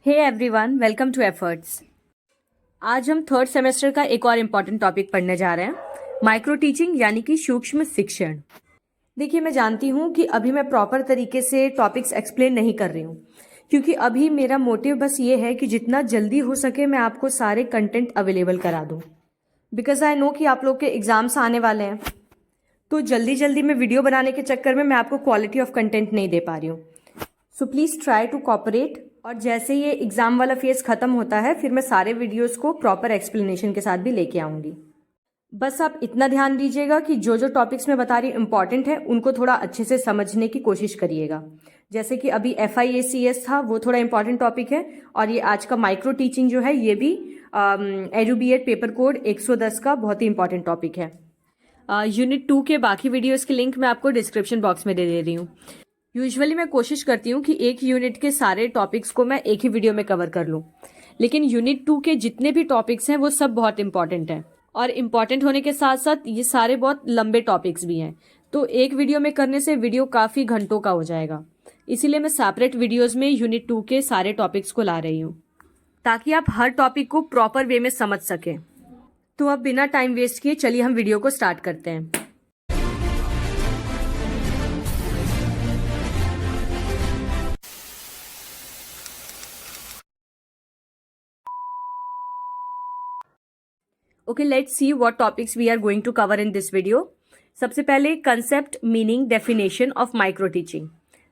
Hey everyone, welcome to efforts. आज हम third semester का एक और इम्पॉर्टेंट टॉपिक पढ़ने जा रहे हैं, माइक्रो टीचिंग यानी कि सूक्ष्म शिक्षण। देखिए, मैं जानती हूँ कि अभी मैं प्रॉपर तरीके से टॉपिक्स एक्सप्लेन नहीं कर रही हूँ, क्योंकि अभी मेरा मोटिव बस ये है कि जितना जल्दी हो सके मैं आपको सारे कंटेंट अवेलेबल करा दूँ, बिकॉज आई नो कि आप लोग के एग्जाम्स आने वाले हैं। तो जल्दी जल्दी में वीडियो बनाने के चक्कर में मैं आपको क्वालिटी ऑफ कंटेंट नहीं दे पा रही हूँ। So please try to cooperate. और जैसे ये एग्ज़ाम वाला फेज़ ख़त्म होता है, फिर मैं सारे वीडियोस को प्रॉपर एक्सप्लेनेशन के साथ भी लेके आऊँगी। बस आप इतना ध्यान दीजिएगा कि जो जो टॉपिक्स मैं बता रही हूँ इंपॉर्टेंट है, उनको थोड़ा अच्छे से समझने की कोशिश करिएगा। जैसे कि अभी FIACS था, वो थोड़ा इंपॉर्टेंट टॉपिक है, और ये आज का माइक्रो टीचिंग जो है ये भी एडुबिएट पेपर कोड 110 का बहुत ही इंपॉर्टेंट टॉपिक है। यूनिट 2 के बाकी वीडियोज़ के लिंक मैं आपको डिस्क्रिप्शन बॉक्स में दे रही हूँ। यूजुअली मैं कोशिश करती हूँ कि एक यूनिट के सारे टॉपिक्स को मैं एक ही वीडियो में कवर कर लूँ, लेकिन यूनिट 2 के जितने भी टॉपिक्स हैं वो सब बहुत इंपॉर्टेंट हैं, और इम्पॉर्टेंट होने के साथ साथ ये सारे बहुत लंबे टॉपिक्स भी हैं। तो एक वीडियो में करने से वीडियो काफ़ी घंटों का हो जाएगा, इसीलिए मैं सेपरेट वीडियोज़ में यूनिट 2 के सारे टॉपिक्स को ला रही हूँ, ताकि आप हर टॉपिक को प्रॉपर वे में समझ सकें। तो अब बिना टाइम वेस्ट किए चलिए हम वीडियो को स्टार्ट करते हैं। Okay, let's see what topics we are going to cover in this video. सबसे पहले concept, meaning, definition of micro teaching,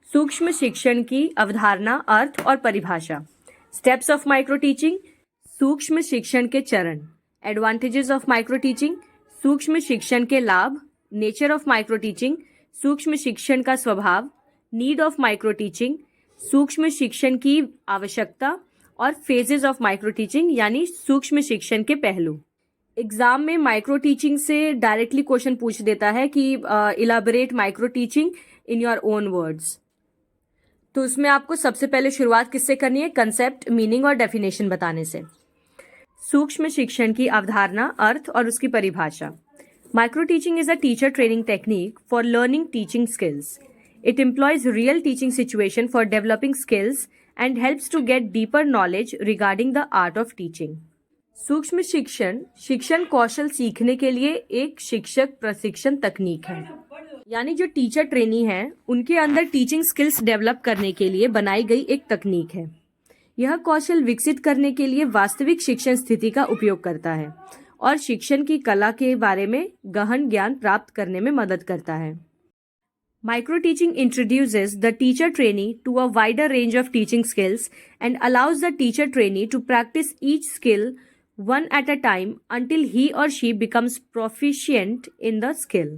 सूक्ष्म शिक्षण की अवधारणा, अर्थ और परिभाषा। स्टेप्स ऑफ माइक्रो टीचिंग, सूक्ष्म शिक्षण के चरण, एडवांटेजेस ऑफ माइक्रो टीचिंग, सूक्ष्म शिक्षण के लाभ, नेचर ऑफ माइक्रो टीचिंग, सूक्ष्म शिक्षण का स्वभाव, नीड ऑफ माइक्रो टीचिंग, सूक्ष्म शिक्षण की आवश्यकता, और फेजेस ऑफ माइक्रो टीचिंग यानी सूक्ष्म शिक्षण के पहलू। एग्जाम में माइक्रो टीचिंग से डायरेक्टली क्वेश्चन पूछ देता है कि elaborate micro teaching in your own words. तो उसमें आपको सबसे पहले शुरुआत किससे करनी है? कंसेप्ट, मीनिंग और डेफिनेशन बताने से। सूक्ष्म शिक्षण की अवधारणा, अर्थ और उसकी परिभाषा। Micro teaching is a teacher training technique for learning teaching skills. It employs real teaching situation for developing skills and helps to get deeper knowledge regarding the art of teaching. सूक्ष्म शिक्षण शिक्षण कौशल सीखने के लिए एक शिक्षक प्रशिक्षण तकनीक है, यानी जो टीचर ट्रेनी है उनके अंदर टीचिंग स्किल्स डेवलप करने के लिए बनाई गई एक तकनीक है। यह कौशल विकसित करने के लिए वास्तविक शिक्षण स्थिति का उपयोग करता है और शिक्षण की कला के बारे में गहन ज्ञान प्राप्त करने में मदद करता है। Micro teaching introduces the teacher trainee to a wider range of teaching skills and allows the teacher trainee to practice each skill one at a time until he or she becomes proficient in the skill.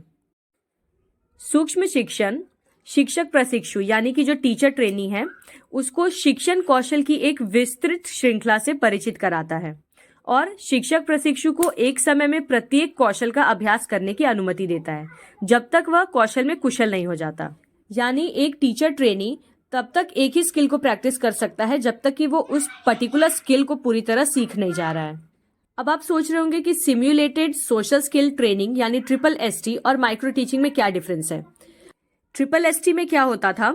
सूक्ष्म शिक्षण शिक्षक प्रशिक्षु यानी कि जो teacher trainee है उसको शिक्षण कौशल की एक विस्तृत श्रृंखला से परिचित कराता है और शिक्षक प्रशिक्षु को एक समय में प्रत्येक कौशल का अभ्यास करने की अनुमति देता है जब तक वह कौशल में कुशल नहीं हो जाता। यानी एक टीचर ट्रेनी तब तक एक ही स्किल को प्रैक्टिस कर सकता है जब तक कि वो उस पर्टिकुलर स्किल को पूरी तरह सीख नहीं जा रहा है। अब आप सोच रहे होंगे कि सिम्युलेटेड सोशल स्किल ट्रेनिंग यानी SST और माइक्रो टीचिंग में क्या डिफरेंस है। SST में क्या होता था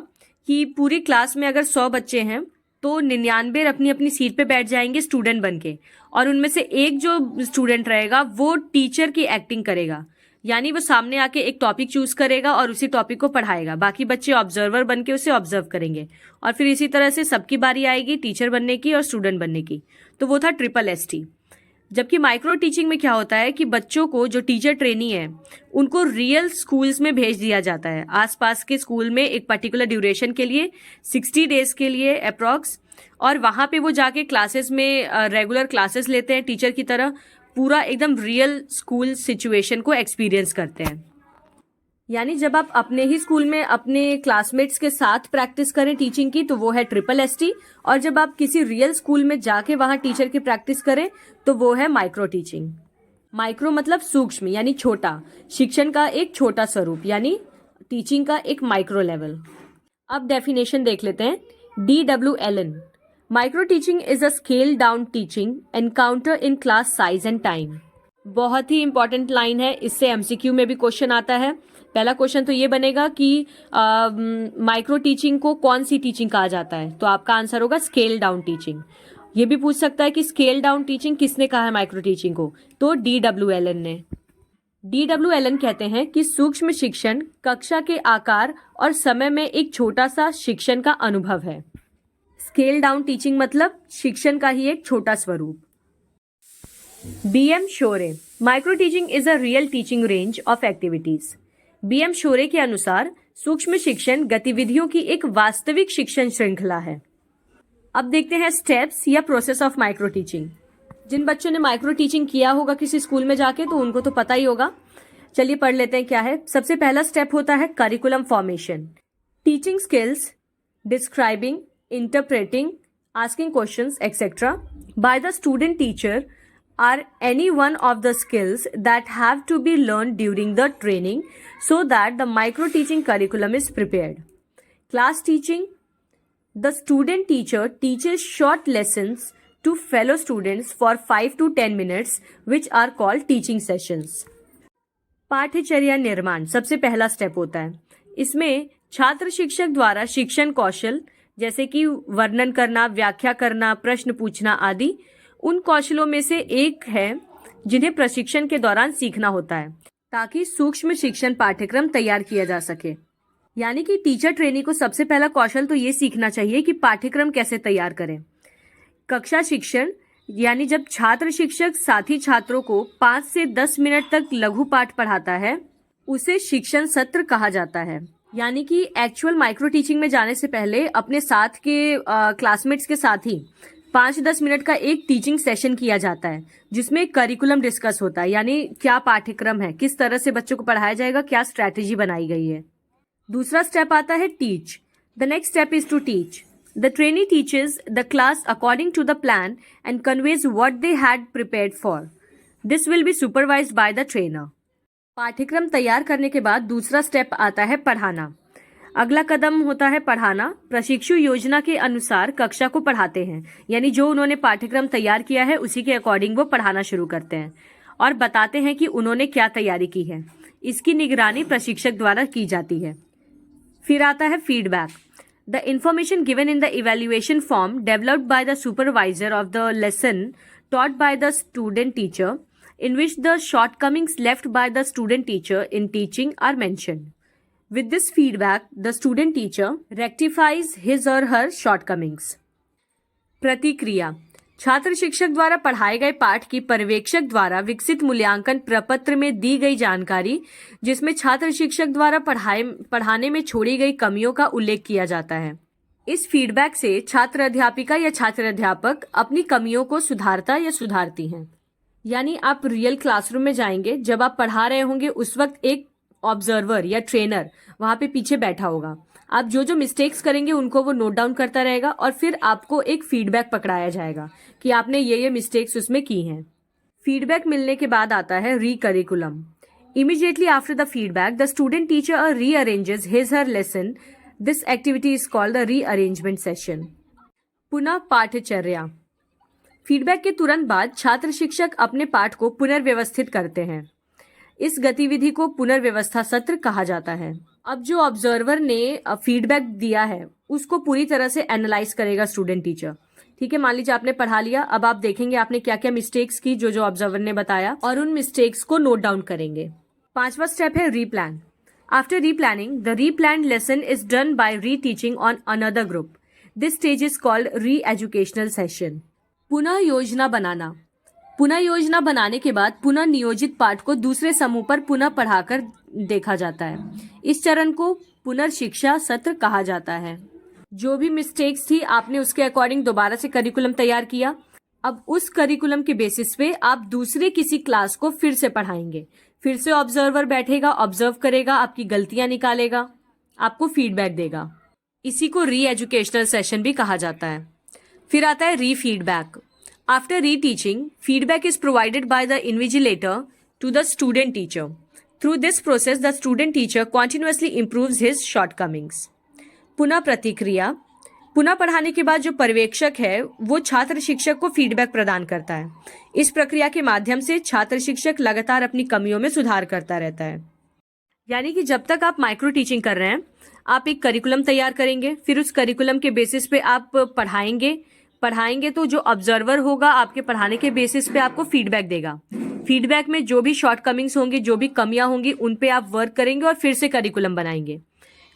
कि पूरी क्लास में अगर 100 बच्चे हैं तो 99 अपनी अपनी सीट पे बैठ जाएंगे स्टूडेंट बन के, और उनमें से एक जो स्टूडेंट रहेगा वो टीचर की एक्टिंग करेगा, यानी वो सामने आके एक टॉपिक चूज करेगा और उसी टॉपिक को पढ़ाएगा। बाकी बच्चे ऑब्जर्वर बन के उसे ऑब्जर्व करेंगे और फिर इसी तरह से सबकी बारी आएगी टीचर बनने की और स्टूडेंट बनने की। तो वो था SST। जबकि माइक्रो टीचिंग में क्या होता है कि बच्चों को जो टीचर ट्रेनी है उनको रियल स्कूल्स में भेज दिया जाता है, आसपास के स्कूल में एक पर्टिकुलर ड्यूरेशन के लिए 60 डेज के लिए अप्रॉक्स, और वहां पे वो जाके क्लासेस में रेगुलर क्लासेस लेते हैं टीचर की तरह, पूरा एकदम रियल स्कूल सिचुएशन को एक्सपीरियंस करते हैं। यानी जब आप अपने ही स्कूल में अपने क्लासमेट्स के साथ प्रैक्टिस करें टीचिंग की तो वो है SST, और जब आप किसी रियल स्कूल में जाके वहां टीचर की प्रैक्टिस करें तो वो है माइक्रो टीचिंग। माइक्रो मतलब सूक्ष्म यानी छोटा, शिक्षण का एक छोटा स्वरूप यानी टीचिंग का एक माइक्रो लेवल। अब डेफिनेशन देख लेते हैं। DW Allen, micro teaching is a scale down teaching encounter in class size and time. बहुत ही इंपॉर्टेंट लाइन है, इससे MCQ में भी क्वेश्चन आता है। पहला क्वेश्चन तो ये बनेगा कि माइक्रो टीचिंग को कौन सी टीचिंग कहा जाता है, तो आपका आंसर होगा स्केल डाउन टीचिंग। ये भी पूछ सकता है कि स्केल डाउन टीचिंग किसने कहा है माइक्रो टीचिंग को, तो DW ने। DW कहते हैं कि सूक्ष्म शिक्षण कक्षा के आकार और समय में एक छोटा सा शिक्षण का अनुभव है। स्केल डाउन टीचिंग मतलब शिक्षण का ही एक छोटा स्वरूप। BM Shorey, micro teaching is a real teaching range of activities. BM शोरे के अनुसार सूक्ष्म शिक्षण गतिविधियों की एक वास्तविक शिक्षण श्रृंखला है। अब देखते हैं स्टेप्स या प्रोसेस ऑफ माइक्रो टीचिंग। जिन बच्चों ने माइक्रो टीचिंग किया होगा किसी स्कूल में जाके तो उनको तो पता ही होगा। चलिए पढ़ लेते हैं क्या है। सबसे पहला स्टेप होता है curriculum formation. Teaching skills, describing, interpreting, asking questions etcetera by the student teacher are any one of the skills that have to be learned during the training so that the micro teaching curriculum is prepared. Class teaching, the student teacher teaches short lessons to fellow students for 5 to 10 minutes which are called teaching sessions. पाठ्यचर्या निर्माण सबसे पहला step होता है। इसमें छात्र शिक्षक द्वारा शिक्षण कौशल जैसे कि वर्णन करना, व्याख्या करना, प्रश्न पूछना आदि उन कौशलों में से एक है जिन्हें प्रशिक्षण के दौरान सीखना होता है ताकि सूक्ष्म शिक्षण पाठ्यक्रम तैयार किया जा सके। यानी कि टीचर ट्रेनी को सबसे पहला कौशल तो ये सीखना चाहिए कि पाठ्यक्रम कैसे तैयार करें। कक्षा शिक्षण यानी जब छात्र शिक्षक साथी छात्रों को 5 से 10 मिनट तक लघु पाठ पढ़ाता है उसे शिक्षण सत्र कहा जाता है। यानी कि एक्चुअल माइक्रो टीचिंग में जाने से पहले अपने साथ के क्लासमेट्स के साथ ही 5-10 मिनट का एक टीचिंग सेशन किया जाता है जिसमें करिकुलम डिस्कस होता है, यानी क्या पाठ्यक्रम है, किस तरह से बच्चों को पढ़ाया जाएगा, क्या स्ट्रैटेजी बनाई गई है। दूसरा स्टेप आता है teach. The next step is to teach. The trainee teaches the class according to the plan and conveys what they had prepared for. This will be supervised by the trainer. पाठ्यक्रम तैयार करने के बाद दूसरा step आता है पढ़ाना। अगला कदम होता है पढ़ाना। प्रशिक्षु योजना के अनुसार कक्षा को पढ़ाते हैं, यानी जो उन्होंने पाठ्यक्रम तैयार किया है उसी के अकॉर्डिंग वो पढ़ाना शुरू करते हैं और बताते हैं कि उन्होंने क्या तैयारी की है। इसकी निगरानी प्रशिक्षक द्वारा की जाती है। फिर आता है feedback. The information given in the evaluation form developed by the supervisor of the lesson taught by the student teacher in which the shortcomings left by the student teacher in teaching are mentioned. With this feedback, the student teacher rectifies his or her shortcomings. प्रतिक्रिया। छात्र शिक्षक द्वारा पढ़ाए गए पाठ की पर्यवेक्षक द्वारा विकसित मूल्यांकन प्रपत्र में दी गई जानकारी जिसमें छात्र शिक्षक द्वारा पढ़ाने में छोड़ी गई कमियों का उल्लेख किया जाता है। इस फीडबैक से छात्र अध्यापिका या छात्र अध्यापक अपनी कमियों को सुधारता या सुधारती हैं। यानी आप रियल क्लासरूम में जाएंगे, जब आप पढ़ा रहे होंगे उस वक्त एक ऑब्जर्वर या ट्रेनर वहां पे पीछे बैठा होगा। आप जो जो मिस्टेक्स करेंगे उनको वो नोट डाउन करता रहेगा और फिर आपको एक फीडबैक पकड़ाया जाएगा कि आपने ये मिस्टेक्स उसमें की हैं। फीडबैक मिलने के बाद आता है recurriculum. Immediately after the feedback the student teacher rearranges his her lesson. This activity is called the rearrangement session. पुनः पाठ्यचर्या। फीडबैक के तुरंत बाद छात्र शिक्षक अपने पाठ को पुनर्व्यवस्थित करते हैं। इस गतिविधि को पुनर्व्यवस्था सत्र कहा जाता है। अब जो ऑब्जर्वर ने फीडबैक दिया है उसको पूरी तरह से एनालाइज करेगा स्टूडेंट टीचर। ठीक है, मान लीजिए आपने पढ़ा लिया, अब आप देखेंगे आपने क्या क्या मिस्टेक्स की जो जो ऑब्जर्वर ने बताया और उन मिस्टेक्स को नोट डाउन करेंगे। 5वां स्टेप है replan. After replanning the replanned lesson is done by reteaching on another group. This stage is called re educational session. पुनः योजना बनाना। पुनः योजना बनाने के बाद पुनः नियोजित पाठ को दूसरे समूह पर पुनः पढ़ाकर देखा जाता है। इस चरण को पुनर्शिक्षा सत्र कहा जाता है। जो भी मिस्टेक्स थी आपने उसके अकॉर्डिंग दोबारा से करिकुलम तैयार किया। अब उस करिकुलम के बेसिस पे आप दूसरे किसी क्लास को फिर से पढ़ाएंगे। फिर से ऑब्जर्वर बैठेगा, ऑब्जर्व करेगा, आपकी गलतियां निकालेगा, आपको फीडबैक देगा। इसी को री एजुकेशनल सेशन भी कहा जाता है। फिर आता है re feedback. After re teaching feedback is provided by the invigilator to the student teacher. Through this process the student teacher continuously improves his shortcomings. पुनः प्रतिक्रिया। पुनः पढ़ाने के बाद जो पर्यवेक्षक है वो छात्र शिक्षक को फीडबैक प्रदान करता है। इस प्रक्रिया के माध्यम से छात्र शिक्षक लगातार अपनी कमियों में सुधार करता रहता है। यानी कि जब तक आप माइक्रो टीचिंग कर रहे हैं, आप एक करिकुलम तैयार करेंगे, फिर उस करिकुलम के बेसिस पे आप पढ़ाएंगे तो जो ऑब्जर्वर होगा आपके पढ़ाने के बेसिस पे आपको फीडबैक देगा। फीडबैक में जो भी शॉर्टकमिंग्स होंगे, जो भी कमियां होंगी, उन पे आप वर्क करेंगे और फिर से करिकुलम बनाएंगे।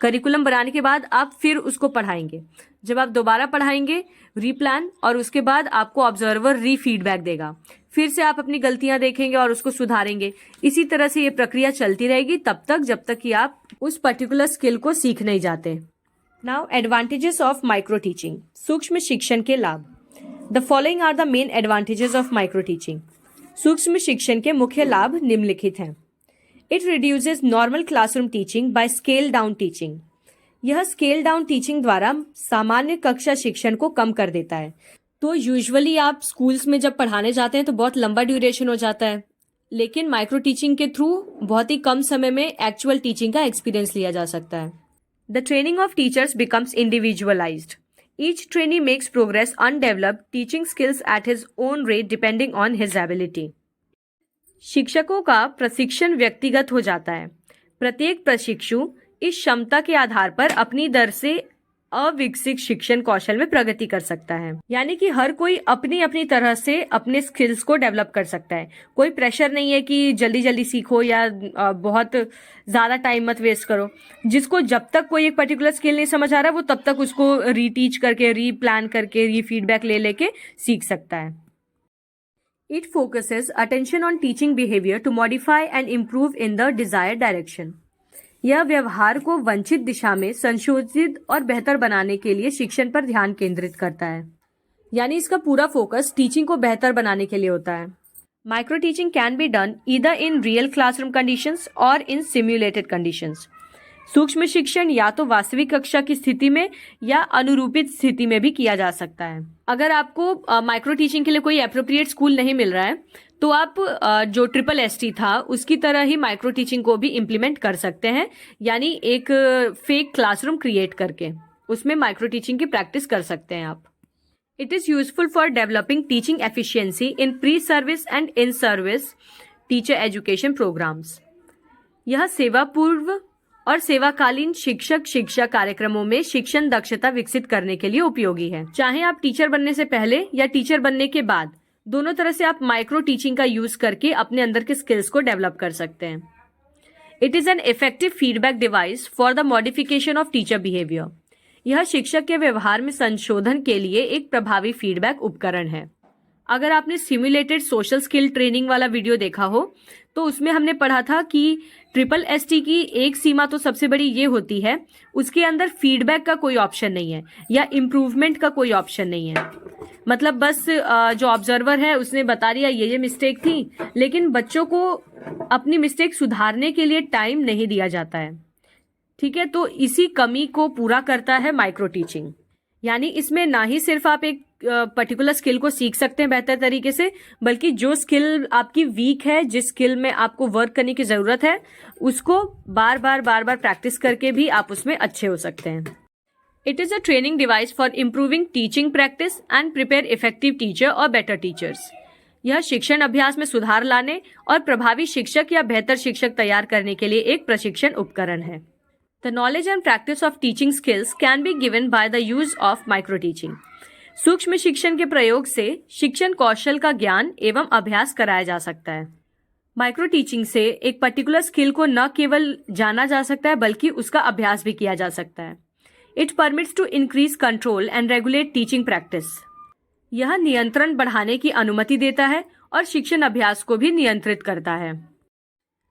करिकुलम बनाने के बाद आप फिर उसको पढ़ाएंगे। जब आप दोबारा पढ़ाएंगे, रीप्लान, और उसके बाद आपको ऑब्जर्वर री फीडबैक देगा। फिर से आप अपनी गलतियां देखेंगे और उसको सुधारेंगे। इसी तरह से ये प्रक्रिया चलती रहेगी तब तक जब तक कि आप उस पर्टिकुलर स्किल को सीख नहीं जाते। Now advantages of micro teaching, सूक्ष्म शिक्षण के लाभ। The following are the main advantages of micro teaching. सूक्ष्म शिक्षण के मुख्य लाभ निम्नलिखित हैं। It reduces normal classroom teaching by scale down teaching. यह स्केल डाउन टीचिंग द्वारा सामान्य कक्षा शिक्षण को कम कर देता है। तो यूजुअली आप स्कूल्स में जब पढ़ाने जाते हैं तो बहुत लंबा ड्यूरेशन हो जाता है, लेकिन माइक्रो टीचिंग के थ्रू बहुत ही कम समय में एक्चुअल टीचिंग का एक्सपीरियंस लिया जा सकता है। The training of teachers becomes individualised. Each trainee makes progress undeveloped teaching skills at his own rate depending on his ability. शिक्षकों का प्रशिक्षण व्यक्तिगत हो जाता है। प्रत्येक प्रशिक्षु इस क्षमता के आधार पर अपनी दर से अविकसित शिक्षण कौशल में प्रगति कर सकता है। यानी कि हर कोई अपनी अपनी तरह से अपने स्किल्स को डेवलप कर सकता है। कोई प्रेशर नहीं है कि जल्दी जल्दी सीखो या बहुत ज्यादा टाइम मत वेस्ट करो। जिसको जब तक कोई एक पर्टिकुलर स्किल नहीं समझ आ रहा वो तब तक उसको रीटीच करके, रीप्लान करके, रीफीडबैक ले लेके सीख सकता है। It focuses attention on teaching behavior to modify and improve in the desired direction. यह व्यवहार को वांछित दिशा में संशोधित और बेहतर बनाने के लिए शिक्षण पर ध्यान केंद्रित करता है। यानी इसका पूरा फोकस टीचिंग को बेहतर बनाने के लिए होता है। Micro teaching can be done either in real classroom conditions और इन सिम्युलेटेड कंडीशंस। सूक्ष्म शिक्षण या तो वास्तविक कक्षा की स्थिति में या अनुरूपित स्थिति में भी किया जा सकता है। अगर आपको माइक्रो टीचिंग के लिए कोई एप्रोप्रिएट स्कूल नहीं मिल रहा है तो आप जो SSST था उसकी तरह ही माइक्रो टीचिंग को भी इम्प्लीमेंट कर सकते हैं। यानी एक फेक क्लासरूम क्रिएट करके उसमें माइक्रो टीचिंग की प्रैक्टिस कर सकते हैं आप। It is useful for developing teaching efficiency in pre service and in service teacher education programs. यह सेवा पूर्व और सेवाकालीन शिक्षक शिक्षा कार्यक्रमों में शिक्षण दक्षता विकसित करने के लिए उपयोगी है। चाहे आप टीचर बनने से पहले या टीचर बनने के बाद, दोनों तरह से आप माइक्रो टीचिंग का यूज करके अपने अंदर के स्किल्स को डेवलप कर सकते हैं। It is an effective feedback device for the modification of teacher behaviour. यह शिक्षक के व्यवहार में संशोधन के लिए एक प्रभावी फीडबैक उपकरण है। अगर आपने सिम्युलेटेड सोशल स्किल ट्रेनिंग वाला वीडियो देखा हो तो उसमें हमने पढ़ा था कि SSST की एक सीमा तो सबसे बड़ी ये होती है, उसके अंदर फीडबैक का कोई ऑप्शन नहीं है या इम्प्रूवमेंट का कोई ऑप्शन नहीं है। मतलब बस जो ऑब्जर्वर है उसने बता दिया ये मिस्टेक थी, लेकिन बच्चों को अपनी मिस्टेक सुधारने के लिए टाइम नहीं दिया जाता है। ठीक है, तो इसी कमी को पूरा करता है माइक्रो टीचिंग। यानी इसमें ना ही सिर्फ आप एक पर्टिकुलर स्किल को सीख सकते हैं बेहतर तरीके से, बल्कि जो स्किल आपकी वीक है, जिस स्किल में आपको वर्क करने की जरूरत है, उसको बार बार प्रैक्टिस करके भी आप उसमें अच्छे हो सकते हैं। It is a training device for improving teaching practice and prepare effective teacher और बेटर टीचर्स। यह शिक्षण अभ्यास में सुधार लाने और प्रभावी शिक्षक या बेहतर शिक्षक तैयार करने के लिए एक प्रशिक्षण उपकरण है। The knowledge and practice of teaching skills can be given by the use of micro-teaching. सूक्ष्म शिक्षण के प्रयोग से शिक्षण कौशल का ज्ञान एवं अभ्यास कराया जा सकता है। माइक्रो टीचिंग से एक पर्टिकुलर स्किल को न केवल जाना जा सकता है बल्कि उसका अभ्यास भी किया जा सकता है। It permits to increase control and regulate teaching practice. यह नियंत्रण बढ़ाने की अनुमति देता है और शिक्षण अभ्यास को भी नियंत्रित करता है।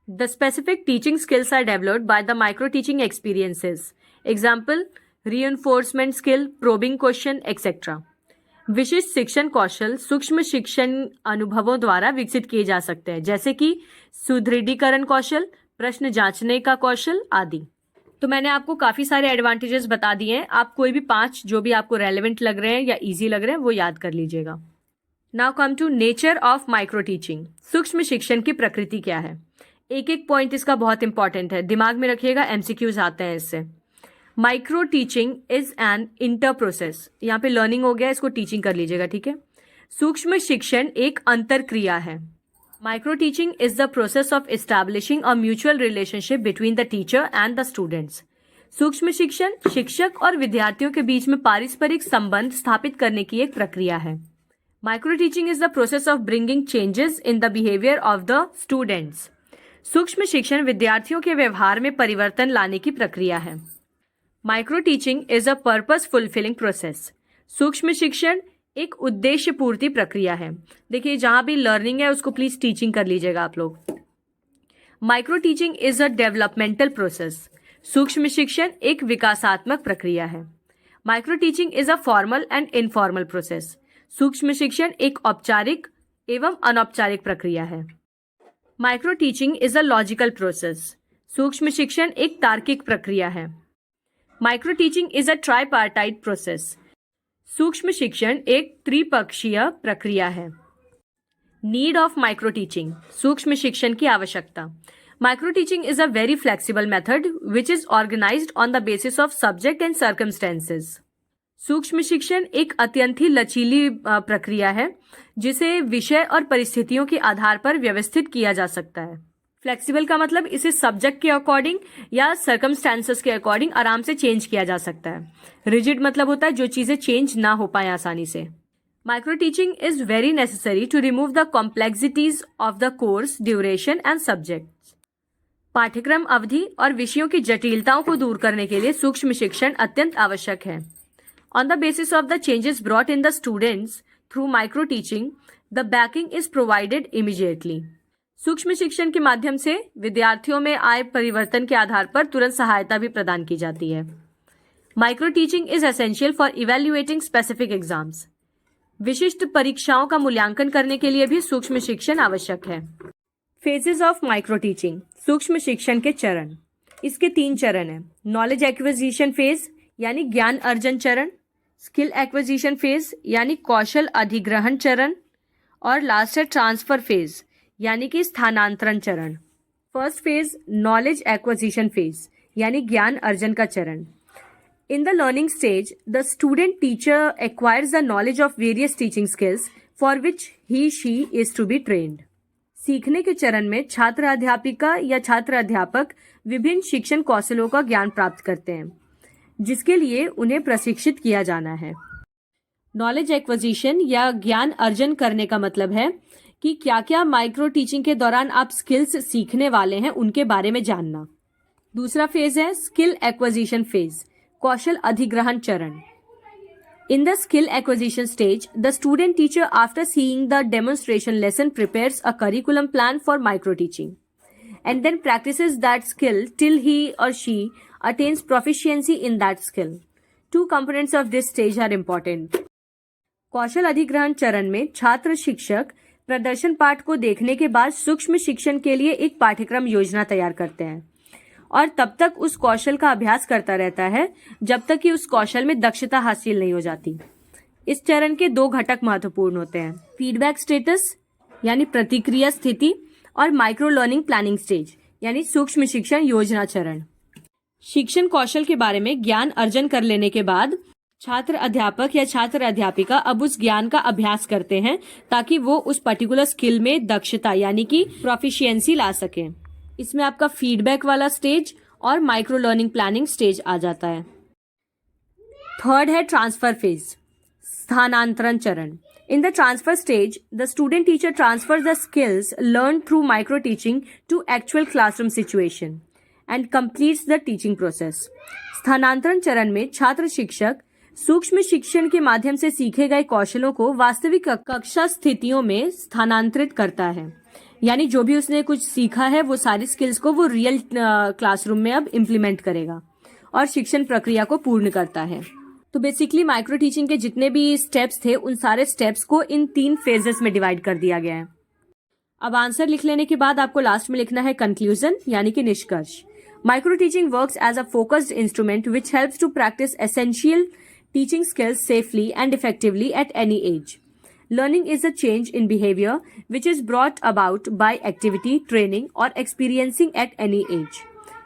The specific teaching skills are developed by the micro-teaching experiences. Example, reinforcement skill, probing question, etc. विशिष्ट शिक्षण कौशल सूक्ष्म शिक्षण अनुभवों द्वारा विकसित किए जा सकते हैं, जैसे कि सुदृढ़ीकरण कौशल, प्रश्न जांचने का कौशल आदि। तो मैंने आपको काफी सारे एडवांटेजेस बता दिए हैं। आप कोई भी 5 जो भी आपको रेलेवेंट लग रहे हैं या इजी लग रहे हैं वो याद कर लीजिएगा। Now come to nature of micro teaching. सूक्ष्म शिक्षण की प्रकृति क्या है? एक एक पॉइंट इसका बहुत इंपॉर्टेंट है, दिमाग में रखिएगा, MCQs आते हैं इससे। Micro teaching is an inter process. यहाँ पे लर्निंग हो गया, इसको टीचिंग कर लीजिएगा, ठीक है। सूक्ष्म शिक्षण एक अंतर क्रिया है। Micro teaching is the process of establishing a mutual relationship between the teacher and the students. सूक्ष्म शिक्षण शिक्षक और विद्यार्थियों के बीच में पारस्परिक संबंध स्थापित करने की एक प्रक्रिया है. Micro teaching is the process of bringing changes in the behaviour of the students. सूक्ष्म शिक्षण विद्यार्थियों के व्यवहार में परिवर्तन लाने की प्रक्रिया है. Micro teaching is a purpose fulfilling process. सूक्ष्म शिक्षण एक उद्देश्य पूर्ति प्रक्रिया है. देखिए, जहां भी लर्निंग है उसको प्लीज टीचिंग कर लीजिएगा आप लोग. Micro teaching is a developmental process. सूक्ष्म शिक्षण एक विकासात्मक प्रक्रिया है. Micro teaching is a formal and informal process. सूक्ष्म शिक्षण एक औपचारिक एवं अनौपचारिक प्रक्रिया है. Micro teaching is a logical process. सूक्ष्म शिक्षण एक तार्किक प्रक्रिया है. Micro teaching is a tripartite process. सूक्ष्म शिक्षण एक त्रिपक्षीय प्रक्रिया है. Need of micro teaching. सूक्ष्म शिक्षण की आवश्यकता. Micro teaching is a very flexible method which is organised on the basis of subject and circumstances. सूक्ष्म शिक्षण एक अत्यंत ही लचीली प्रक्रिया है जिसे विषय और परिस्थितियों के आधार पर व्यवस्थित किया जा सकता है. फ्लेक्सिबल का मतलब इसे सब्जेक्ट के अकॉर्डिंग या सर्कमस्टेंसेस के अकॉर्डिंग आराम से चेंज किया जा सकता है. रिजिड मतलब होता है जो चीजें चेंज ना हो पाए आसानी से. Micro teaching is very necessary to remove the complexities of the course duration and subject. पाठ्यक्रम अवधि और विषयों की जटिलताओं को दूर करने के लिए सूक्ष्म शिक्षण अत्यंत आवश्यक है. On the basis of the changes brought in the students through micro teaching the banking is provided immediately. सूक्ष्म शिक्षण के माध्यम से विद्यार्थियों में आए परिवर्तन के आधार पर तुरंत सहायता भी प्रदान की जाती है. Micro teaching is essential for evaluating specific exams. विशिष्ट परीक्षाओं का मूल्यांकन करने के लिए भी सूक्ष्म शिक्षण आवश्यक है. Phases of micro teaching. सूक्ष्म शिक्षण के चरण. इसके 3 चरण हैं. नॉलेज एक्विजिशन फेज यानी ज्ञान अर्जन चरण, स्किल एक्विजिशन फेज यानी कौशल अधिग्रहण चरण, और लास्ट है ट्रांसफर फेज यानी कि स्थानांतरण चरण. First phase knowledge acquisition phase यानी ज्ञान अर्जन का चरण. In the learning stage the student teacher acquires the knowledge of various teaching skills for which he she is to be trained. सीखने के चरण में छात्र अध्यापिका या छात्र अध्यापक विभिन्न शिक्षण कौशलों का ज्ञान प्राप्त करते हैं जिसके लिए उन्हें प्रशिक्षित किया जाना है. नॉलेज एक्विजिशन या ज्ञान अर्जन करने का मतलब है कि क्या क्या माइक्रो टीचिंग के दौरान आप स्किल्स सीखने वाले हैं उनके बारे में जानना. दूसरा फेज है स्किल एक्विजिशन फेज, कौशल अधिग्रहण चरण. In the skill acquisition stage the student teacher after seeing the demonstration lesson prepares a curriculum plan for micro teaching and then practices that skill till he or she attains proficiency in that skill. 2 components of this stage are important. कौशल अधिग्रहण चरण में छात्र शिक्षक प्रदर्शन पाठ को देखने के बाद सूक्ष्म शिक्षण के लिए एक पाठ्यक्रम योजना तैयार करते हैं और तब तक उस कौशल का अभ्यास करता रहता है जब तक कि उस कौशल में दक्षता हासिल नहीं हो जाती. इस चरण के 2 घटक महत्वपूर्ण होते हैं. फीडबैक स्टेटस यानी प्रतिक्रिया स्थिति और माइक्रो लर्निंग प्लानिंग स्टेज यानी सूक्ष्म शिक्षण योजना चरण. शिक्षण कौशल के बारे में ज्ञान अर्जन कर लेने के बाद छात्र अध्यापक या छात्र अध्यापिका अब उस ज्ञान का अभ्यास करते हैं ताकि वो उस पर्टिकुलर स्किल में दक्षता यानी कि प्रोफिशिएंसी ला सके. इसमें आपका फीडबैक वाला स्टेज और माइक्रो लर्निंग प्लानिंग स्टेज आ जाता है. थर्ड है ट्रांसफर फेज, स्थानांतरण चरण. In the transfer stage, the student teacher transfers the skills learned through micro teaching to actual classroom situation and completes the teaching process. स्थानांतरण चरण में छात्र शिक्षक सूक्ष्म शिक्षण के माध्यम से सीखे गए कौशलों को वास्तविक कक्षा स्थितियों में स्थानांतरित करता है. यानी जो भी उसने कुछ सीखा है वो सारी स्किल्स को वो रियल क्लासरूम में अब इम्प्लीमेंट करेगा और शिक्षण प्रक्रिया को पूर्ण करता है. तो बेसिकली माइक्रो टीचिंग के जितने भी स्टेप्स थे उन सारे स्टेप्स को इन 3 फेजेस में डिवाइड कर दिया गया है. अब आंसर लिख लेने के बाद आपको लास्ट में लिखना है कंक्लूजन यानी कि निष्कर्ष. Micro teaching works as a focused instrument which helps to practice essential teaching skills safely and effectively at any age. Learning is a change in behaviour which is brought about by activity, training और experiencing at any age.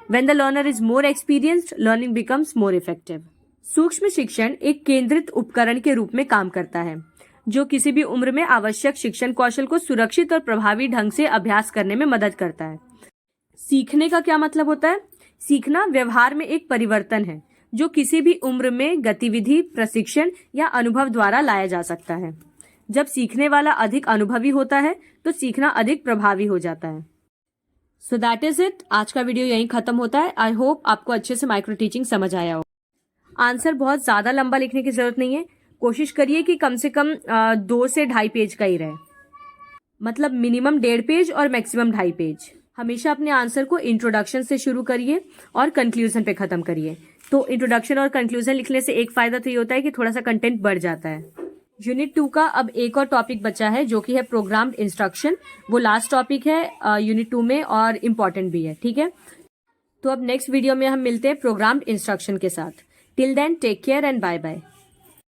When the learner is more experienced, learning becomes more effective. सूक्ष्म शिक्षण एक केंद्रित उपकरण के रूप में काम करता है जो किसी भी उम्र में आवश्यक शिक्षण कौशल को सुरक्षित और प्रभावी ढंग से अभ्यास करने में मदद करता है। सीखने का क्या मतलब होता है? सीखना व्यवहार में एक परिवर्तन है जो किसी भी उम्र में गतिविधि, प्रशिक्षण या अनुभव द्वारा लाया जा सकता है। जब सीखने वाला अधिक अनुभवी होता है तो सीखना अधिक प्रभावी हो जाता है। So that is it. आज का वीडियो यहीं खत्म होता है। आई होप आपको अच्छे से माइक्रो टीचिंग समझ आया हो। आंसर बहुत ज्यादा लंबा लिखने की जरूरत नहीं है। कोशिश करिए कि कम से कम 2 से 2.5 पेज का ही रहे, मतलब मिनिमम 1.5 पेज और मैक्सिमम 2.5 पेज। हमेशा अपने आंसर को इंट्रोडक्शन से शुरू करिए और कंक्लूजन पे खत्म करिए। तो इंट्रोडक्शन और कंक्लूजन लिखने से एक फायदा तो ये होता है कि थोड़ा सा कंटेंट बढ़ जाता है। यूनिट 2 का अब एक और टॉपिक बचा है जो कि है प्रोग्राम्ड इंस्ट्रक्शन। वो लास्ट टॉपिक है यूनिट 2 में और इम्पॉर्टेंट भी है, ठीक है। तो अब नेक्स्ट वीडियो में हम मिलते हैं प्रोग्राम्ड इंस्ट्रक्शन के साथ। Till then take care and bye bye.